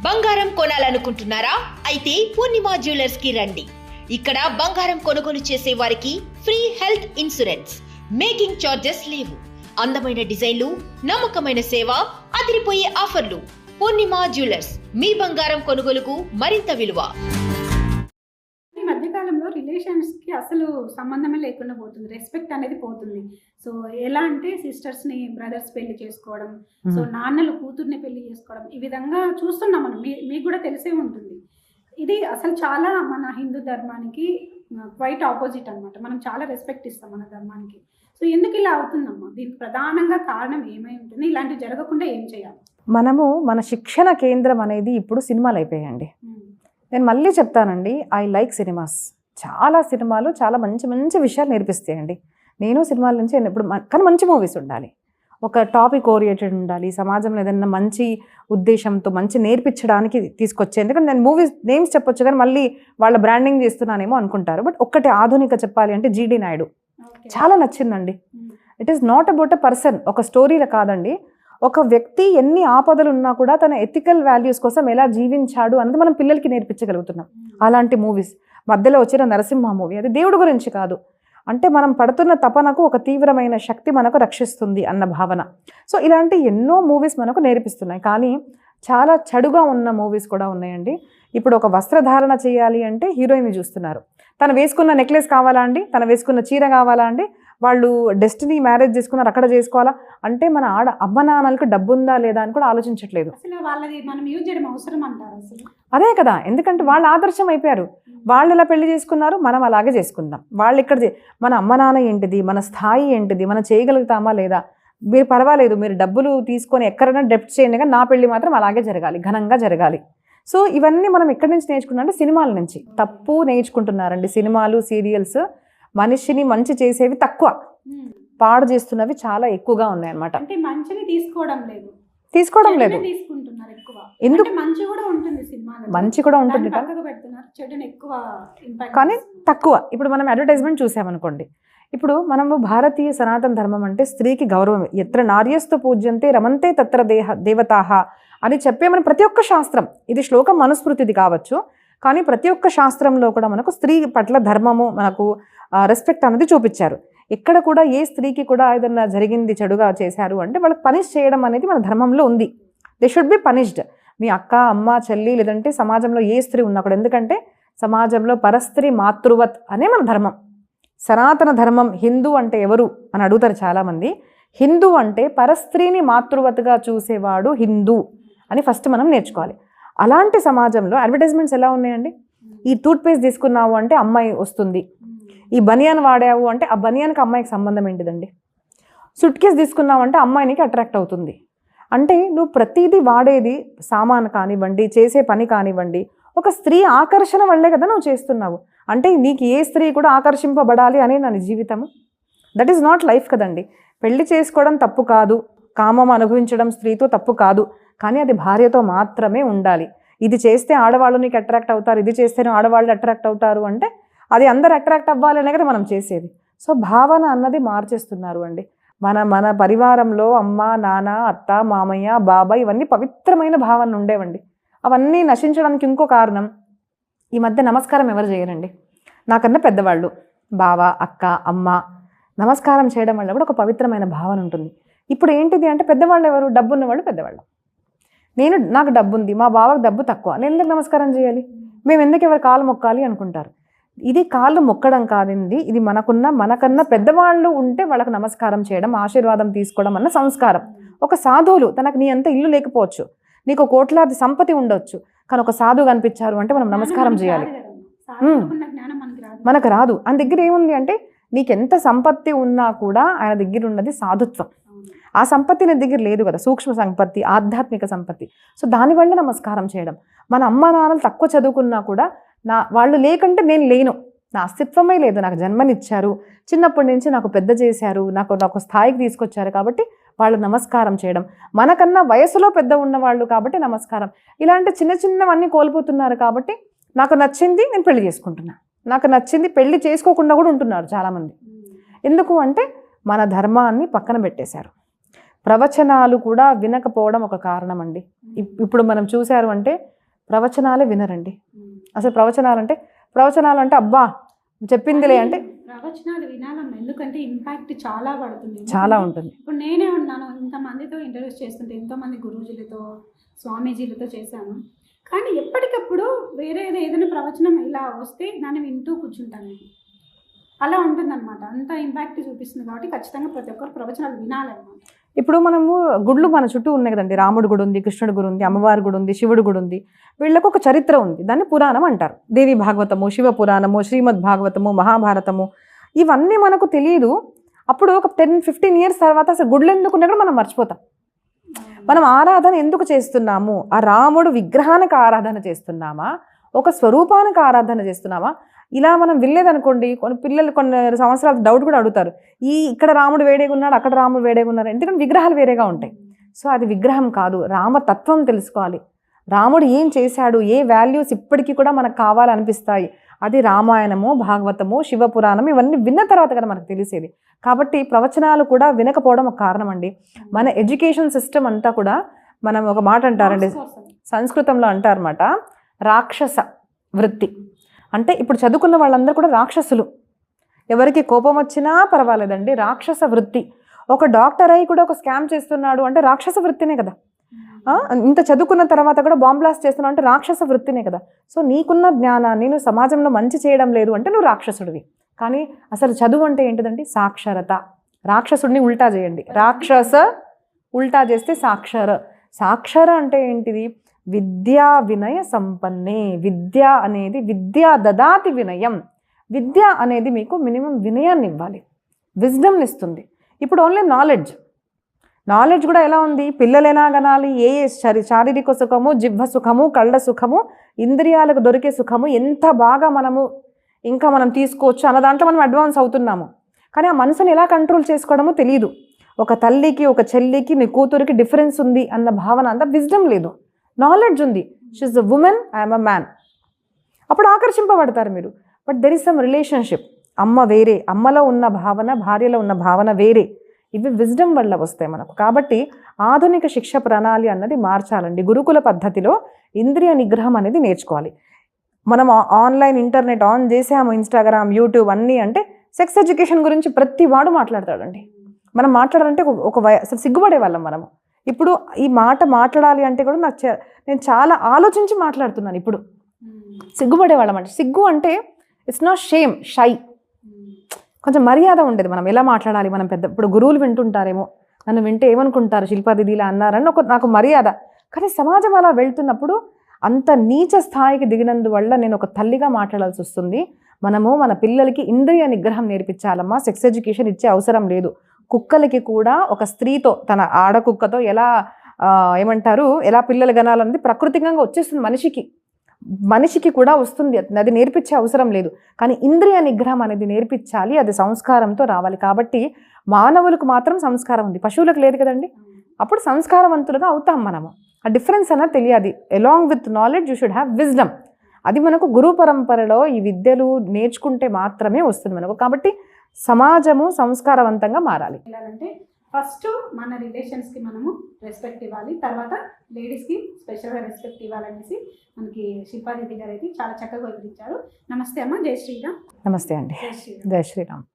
బంగారం కొనాలనుకుంటున్నారా? అయితే పూర్ణిమ జ్యువెలర్స్ కి రండి. ఇక్కడ బంగారం కొనుగోలు చేసే వారికి free health insurance, making charges లేవు. అందమైన డిజైన్లు, నమ్మకమైన సేవ, అదిరిపోయే ఆఫర్లు. పూర్ణిమ జ్యువెలర్స్, మీ బంగారం కొనుగోలుకు మరింత విలువ. ఈ మధ్యకాలంలో రిలేషన్స్కి అసలు సంబంధమే లేకుండా పోతుంది, రెస్పెక్ట్ అనేది పోతుంది. సో ఎలా అంటే సిస్టర్స్ని బ్రదర్స్ పెళ్లి చేసుకోవడం, సో నాన్నలు కూతుర్ని పెళ్లి చేసుకోవడం, ఈ విధంగా చూస్తున్నాం మనం. మీకు కూడా తెలిసే ఉంటుంది. ఇది అసలు చాలా మన హిందూ ధర్మానికి క్వైట్ ఆపోజిట్ అనమాట. మనం చాలా రెస్పెక్ట్ ఇస్తాం మన ధర్మానికి. సో ఎందుకు ఇలా అవుతుందమ్మా? దీనికి ప్రధానంగా కారణం ఏమై ఉంటుంది? ఇలాంటివి జరగకుండా ఏం చేయాలి? మన శిక్షణ కేంద్రం అనేది ఇప్పుడు సినిమాలు అయిపోయాయండి. నేను మళ్ళీ చెప్తానండి, ఐ లైక్ సినిమాస్. చాలా సినిమాలు చాలా మంచి మంచి విషయాలు నేర్పిస్తాయండి. నేను సినిమాల నుంచి ఎప్పుడు కానీ మంచి మూవీస్ ఉండాలి, ఒక టాపిక్ ఓరియంటెడ్ ఉండాలి, సమాజంలో ఏదైనా మంచి ఉద్దేశంతో మంచి నేర్పించడానికి తీసుకొచ్చే. ఎందుకంటే నేను మూవీస్ నేమ్స్ చెప్పొచ్చు కానీ మళ్ళీ వాళ్ళ బ్రాండింగ్ చేస్తున్నానేమో అనుకుంటారు. బట్ ఒక్కటి ఆధునిక చెప్పాలి అంటే జీడి నాయుడు చాలా నచ్చిందండి. It is not about a person, ఒక స్టోరీలో కాదండి. ఒక వ్యక్తి ఎన్ని ఆపదలు ఉన్నా కూడా తన ఎథికల్ వాల్యూస్ కోసం ఎలా జీవించాడు అన్నది మనం పిల్లలకి నేర్పించగలుగుతున్నాం. అలాంటి మూవీస్. మధ్యలో వచ్చిన నరసింహ మూవీ, అది దేవుడి గురించి కాదు, అంటే మనం పడుతున్న తపనకు ఒక తీవ్రమైన శక్తి మనకు రక్షిస్తుంది అన్న భావన. సో ఇలాంటి ఎన్నో మూవీస్ మనకు నేర్పిస్తున్నాయి. కానీ చాలా చెడుగా ఉన్న మూవీస్ కూడా ఉన్నాయండి. ఇప్పుడు ఒక వస్త్రధారణ చేయాలి అంటే హీరోయిన్ చూస్తున్నారు. తను వేసుకున్న నెక్లెస్ కావాలా అండి, తను వేసుకున్న చీర కావాలా అండి, వాళ్ళు డెస్టినీ మ్యారేజ్ చేసుకున్నారు అక్కడ చేసుకోవాలా అంటే మన అమ్మ నాన్నలకు డబ్బు ఉందా లేదా అని కూడా ఆలోచించట్లేదు. అదే కదా, ఎందుకంటే వాళ్ళు ఆదర్శం అయిపోయారు. వాళ్ళు ఎలా పెళ్లి చేసుకున్నారు, మనం అలాగే చేసుకుందాం. వాళ్ళు ఇక్కడ మన అమ్మ నాన్న ఏంటిది, మన స్థాయి ఏంటిది, మనం చేయగలుగుతామా లేదా, మీరు పర్వాలేదు మీరు డబ్బులు తీసుకొని ఎక్కడైనా డెప్ట్ చేయండి కానీ నా పెళ్లి మాత్రం అలాగే జరగాలి, ఘనంగా జరగాలి. సో ఇవన్నీ మనం ఎక్కడి నుంచి నేర్చుకున్నాం అంటే సినిమాల నుంచి. తప్పు నేర్చుకుంటున్నారండి. సినిమాలు, సీరియల్స్ మనిషిని మంచి చేసేవి తక్కువ, పాడు చేస్తున్నవి చాలా ఎక్కువగా ఉన్నాయి అన్నమాట. అంటే మంచిని తీసుకోవడం లేదు, ఎందుకు? మంచి కూడా ఉంటుంది కానీ తక్కువ. ఇప్పుడు మనం అడ్వర్టైజ్మెంట్ చూసామనుకోండి, ఇప్పుడు మనము భారతీయ సనాతన ధర్మం అంటే స్త్రీకి గౌరవం. ఎత్ర నార్యస్తు పూజ్యంతే రమంతే తత్ర దేవతాహ అని చెప్పే మన ప్రతి ఒక్క శాస్త్రం, ఇది శ్లోకం మనుస్మృతిది కావచ్చు కానీ ప్రతి ఒక్క శాస్త్రంలో కూడా మనకు స్త్రీ పట్ల ధర్మము, మనకు రెస్పెక్ట్ అనేది చూపించారు. ఎక్కడ కూడా ఏ స్త్రీకి కూడా ఏదన్నా జరిగింది, చెడుగా చేశారు అంటే వాళ్ళకి పనిష్ చేయడం అనేది మన ధర్మంలో ఉంది. They should be punished. మీ అక్క, అమ్మ, చెల్లి లేదంటే సమాజంలో ఏ స్త్రీ ఉన్నా కూడా. ఎందుకంటే సమాజంలో పరస్త్రీ మాతృవత్ అనే మన ధర్మం, సనాతన ధర్మం. హిందూ అంటే ఎవరు అని అడుగుతారు చాలామంది. హిందూ అంటే పరస్త్రీని మాతృవత్గా చూసేవాడు హిందూ అని ఫస్ట్ మనం నేర్చుకోవాలి. అలాంటి సమాజంలో అడ్వర్టైజ్మెంట్స్ ఎలా ఉన్నాయండి? ఈ టూత్పేస్ట్ తీసుకున్నావు అంటే అమ్మాయి వస్తుంది, ఈ బనియాన్ వాడావు అంటే ఆ బనియాన్కి అమ్మాయికి సంబంధం ఏంటిదండి? సూట్ కేస్ తీసుకున్నావు అంటే అమ్మాయినికి అట్రాక్ట్ అవుతుంది. అంటే నువ్వు ప్రతిదీ వాడేది, సామాను కానివ్వండి, చేసే పని కానివ్వండి, ఒక స్త్రీ ఆకర్షణ వల్లే కదా నువ్వు చేస్తున్నావు. అంటే నీకు ఏ స్త్రీ కూడా ఆకర్షింపబడాలి అనే నా జీవితము. దట్ ఈస్ నాట్ లైఫ్ కదండి. పెళ్లి చేసుకోవడం తప్పు కాదు, కామం అనుభవించడం స్త్రీతో తప్పు కాదు, కానీ అది భార్యతో మాత్రమే ఉండాలి. ఇది చేస్తే ఆడవాళ్ళు నీకు అట్రాక్ట్ అవుతారు, ఇది చేస్తేనే ఆడవాళ్ళు అట్రాక్ట్ అవుతారు అంటే అది అందరు అట్రాక్ట్ అవ్వాలనే కదా మనం చేసేది. సో భావన అన్నది మార్చేస్తున్నారు అండి. మన పరివారంలో అమ్మ, నాన్న, అత్త, మామయ్య, బాబాయ్ ఇవన్నీ పవిత్రమైన భావన ఉండేవండి. అవన్నీ నశించడానికి ఇంకో కారణం, ఈ మధ్య నమస్కారం ఎవరు చేయరండి. నాకన్నా పెద్దవాళ్ళు, బావ, అక్క, అమ్మ, నమస్కారం చేయడం వల్ల కూడా ఒక పవిత్రమైన భావన ఉంటుంది. ఇప్పుడు ఏంటిది అంటే పెద్దవాళ్ళు ఎవరు? డబ్బు ఉన్నవాళ్ళు పెద్దవాళ్ళు. నాకు డబ్బు ఉంది, మా బావకు డబ్బు తక్కువ, నేను ఎందుకు నమస్కారం చేయాలి, మేము ఎందుకు ఎవరు కాలు మొక్కాలి అనుకుంటారు. ఇది కాళ్ళు మొక్కడం కాదండి, ఇది మనకన్నా పెద్దవాళ్ళు ఉంటే వాళ్ళకు నమస్కారం చేయడం, ఆశీర్వాదం తీసుకోవడం అన్న సంస్కారం. ఒక సాధువులు, తనకు నీ అంత ఇల్లు లేకపోవచ్చు, నీకు కోట్లాది సంపత్తి ఉండొచ్చు, కానీ ఒక సాధువు కనిపించారు అంటే మనం నమస్కారం చేయాలి. మనకు రాదు. ఆయన దగ్గర ఏముంది అంటే నీకెంత సంపత్తి ఉన్నా కూడా ఆయన దగ్గర ఉన్నది సాధుత్వం. ఆ సంపత్తి నీ దగ్గర లేదు కదా, సూక్ష్మ సంపత్తి, ఆధ్యాత్మిక సంపత్తి. సో దానివల్ల నమస్కారం చేయడం. మన అమ్మ నాన్నలు తక్కువ చదువుకున్నా కూడా వాళ్ళు లేకంటే నేను లేను, నా అస్తిత్వమే లేదు, నాకు జన్మనిచ్చారు, చిన్నప్పటి నుంచి నాకు పెద్ద చేశారు, నాకు స్థాయికి తీసుకొచ్చారు కాబట్టి వాళ్ళు నమస్కారం చేయడం. మనకన్నా వయసులో పెద్ద ఉన్నవాళ్ళు కాబట్టి నమస్కారం. ఇలాంటి చిన్న చిన్నవన్నీ కోల్పోతున్నారు కాబట్టి నాకు నచ్చింది నేను పెళ్లి చేసుకుంటున్నా, నాకు నచ్చింది పెళ్లి చేసుకోకుండా కూడా ఉంటున్నారు చాలామంది. ఎందుకు అంటే మన ధర్మాన్ని పక్కన పెట్టేశారు. ప్రవచనాలు కూడా వినకపోవడం ఒక కారణం అండి. ఇప్పుడు మనం చూశారు అంటే ప్రవచనాలే వినరండి. అసలు ప్రవచనాలు అంటే అబ్బా చెప్పిందిలే అంటే ప్రవచనాలు వినాలమ్మా, ఎందుకంటే ఇంపాక్ట్ చాలా పడుతుంది, చాలా ఉంటుంది. ఇప్పుడు నేనే ఉన్నాను ఇంతమందితో ఇంటర్వ్యూస్ చేస్తుంటే, ఎంతోమంది గురూజీలతో స్వామీజీలతో చేశాను, కానీ ఎప్పటికప్పుడు వేరే ఏదైనా ప్రవచనం ఇలా వస్తే దాన్ని వింటూ కూర్చుంటాను. అలా ఉంటుందన్నమాట, అంత ఇంపాక్ట్ చూపిస్తుంది. కాబట్టి ఖచ్చితంగా ప్రతి ఒక్కరు ప్రవచనాలు వినాలన్నమాట. ఇప్పుడు మనము గుళ్ళు మన చుట్టూ ఉన్నాయి కదండి. రాముడు గుడి ఉంది, కృష్ణుడి గుడి ఉంది, అమ్మవారి గుడి ఉంది, శివుడి గుడి ఉంది. వీళ్ళకు ఒక చరిత్ర ఉంది, దాన్ని పురాణం అంటారు. దేవి భాగవతము, శివ పురాణము, శ్రీమద్ భాగవతము, మహాభారతము, ఇవన్నీ మనకు తెలియదు. అప్పుడు ఒక 10-15 ఇయర్స్ తర్వాత అసలు గుళ్ళు ఎందుకున్నా కూడా మనం మర్చిపోతాం. మనం ఆరాధన ఎందుకు చేస్తున్నాము? ఆ రాముడు విగ్రహానికి ఆరాధన చేస్తున్నామా, ఒక స్వరూపానికి ఆరాధన చేస్తున్నామా? ఇలా మనం వినలేదనుకోండి, పిల్లలు కొన్ని సంవత్సరాలు డౌట్ కూడా అడుగుతారు, ఇక్కడ రాముడు వేరేగా ఉన్నాడు, అక్కడ రాముడు వేరేగా ఉన్నారు, ఎందుకంటే విగ్రహాలు వేరేగా ఉంటాయి. సో అది విగ్రహం కాదు, రామతత్వం తెలుసుకోవాలి. రాముడు ఏం చేశాడు, ఏ వాల్యూస్ ఇప్పటికీ కూడా మనకు కావాలనిపిస్తాయి, అది రామాయణము, భాగవతము, శివపురాణం, ఇవన్నీ విన్న తర్వాత కదా మనకు తెలిసేది. కాబట్టి ప్రవచనాలు కూడా వినకపోవడం ఒక కారణం అండి. మన ఎడ్యుకేషన్ సిస్టమ్ అంతా కూడా, మనం ఒక మాట అంటారండి, సంస్కృతంలో అంటారన్నమాట, రాక్షస వృత్తి. అంటే ఇప్పుడు చదువుకున్న వాళ్ళందరూ కూడా రాక్షసులు. ఎవరికి కోపం వచ్చినా పర్వాలేదండి, రాక్షస వృత్తి. ఒక డాక్టర్ అయి కూడా ఒక స్కామ్ చేస్తున్నాడు అంటే రాక్షస వృత్తినే కదా. ఇంత చదువుకున్న తర్వాత కూడా బాంబ్ బ్లాస్ట్ చేస్తున్నావు అంటే రాక్షస వృత్తినే కదా. సో నీకున్న జ్ఞానాన్ని నువ్వు సమాజంలో మంచి చేయడం లేదు అంటే నువ్వు రాక్షసుడివి. కానీ అసలు చదువు అంటే ఏంటిదండి? సాక్షరత. రాక్షసుడిని ఉల్టా చేయండి, రాక్షస ఉల్టా చేస్తే సాక్షర. సాక్షర అంటే ఏంటిది? విద్యా వినయ సంపన్నే. విద్య అనేది విద్యా దదాతి వినయం. విద్య అనేది మీకు మినిమం వినయాన్ని ఇవ్వాలి, విజ్డమ్ని ఇస్తుంది. ఇప్పుడు ఓన్లీ నాలెడ్జ్ కూడా ఎలా ఉంది? పిల్లలు ఎలా కనాలి, ఏ శారీరక సుఖము, జిహ్వ సుఖము, కళ్ళ సుఖము, ఇంద్రియాలకు దొరికే సుఖము ఎంత బాగా మనం తీసుకోవచ్చు అన్న దాంట్లో మనం అడ్వాన్స్ అవుతున్నాము. కానీ ఆ మనసుని ఎలా కంట్రోల్ చేసుకోవడమో తెలియదు. ఒక తల్లికి, ఒక చెల్లికి, నీ కూతురికి డిఫరెన్స్ ఉంది అన్న భావన అంతా విజ్డమ్ లేదు. నాలెడ్జ్ ఉంది, she is a woman, I'm a man, అప్పుడు ఆకర్షింపబడతారు మీరు. But there is some relationship. అమ్మ వేరే, అమ్మలో ఉన్న భావన, భార్యలో ఉన్న భావన వేరే. ఇవి విజ్డమ్ వల్ల వస్తాయి మనకు. కాబట్టి ఆధునిక శిక్ష ప్రణాళి అన్నది మార్చాలండి. గురుకుల పద్ధతిలో ఇంద్రియ నిగ్రహం అనేది నేర్చుకోవాలి. మనం ఆన్లైన్ ఇంటర్నెట్ ఆన్ చేసాము, ఇన్స్టాగ్రామ్, యూట్యూబ్ అన్నీ అంటే సెక్స్ ఎడ్యుకేషన్ గురించి ప్రతి వాడు మాట్లాడతాడండి. మనం మాట్లాడాలంటే అసలు సిగ్గుపడే వాళ్ళం మనము. ఇప్పుడు ఈ మాట మాట్లాడాలి అంటే కూడా నేను చాలా ఆలోచించి మాట్లాడుతున్నాను. ఇప్పుడు సిగ్గుపడేవాళ్ళం అంటే, సిగ్గు అంటే ఇట్స్ నాట్ షేమ్, షై. కొంచెం మర్యాద ఉండేది, మనం ఎలా మాట్లాడాలి. మనం ఇప్పుడు గురువులు వింటుంటారేమో, నన్ను వింటే ఏమనుకుంటారు, శిల్పాదిది ఇలా అన్నారని నాకు మర్యాద. కానీ సమాజం అలా వెళ్తున్నప్పుడు అంత నీచ స్థాయికి దిగినందువల్ల నేను ఒక తల్లిగా మాట్లాడాల్సి వస్తుంది. మనము మన పిల్లలకి ఇంద్రియ నిగ్రహం నేర్పించాలమ్మా. సెక్స్ ఎడ్యుకేషన్ ఇచ్చే అవసరం లేదు. కుక్కలకి కూడా ఒక స్త్రీతో, తన ఆడకుక్కతో ఎలా ఎలా పిల్లలు గనాలన్నది ప్రకృతికంగా వచ్చేస్తుంది మనిషికి కూడా వస్తుంది. అది నేర్పించే అవసరం లేదు. కానీ ఇంద్రియ నిగ్రహం అనేది నేర్పించాలి, అది సంస్కారంతో రావాలి. కాబట్టి మానవులకు మాత్రం సంస్కారం ఉంది, పశువులకు లేదు కదండి. అప్పుడు సంస్కారవంతులుగా అవుతాం మనము. ఆ డిఫరెన్స్ అన్నది తెలియాలి. Along with knowledge you should have wisdom. అది మనకు గురు పరంపరలో ఈ విద్యలు నేర్చుకుంటే మాత్రమే వస్తుంది మనకు. కాబట్టి సమాజము సంస్కారవంతంగా మారాలి. ఫస్ట్ మన రిలేషన్స్కి మనము రెస్పెక్ట్ ఇవ్వాలి, తర్వాత లేడీస్కి స్పెషల్గా రెస్పెక్ట్ ఇవ్వాలనేసి మనకి శిల్పాదిది గారు అయితే చాలా చక్కగా వివరించారు. నమస్తే అమ్మ, జై శ్రీరామ్. నమస్తే అండి, జై శ్రీరామ్.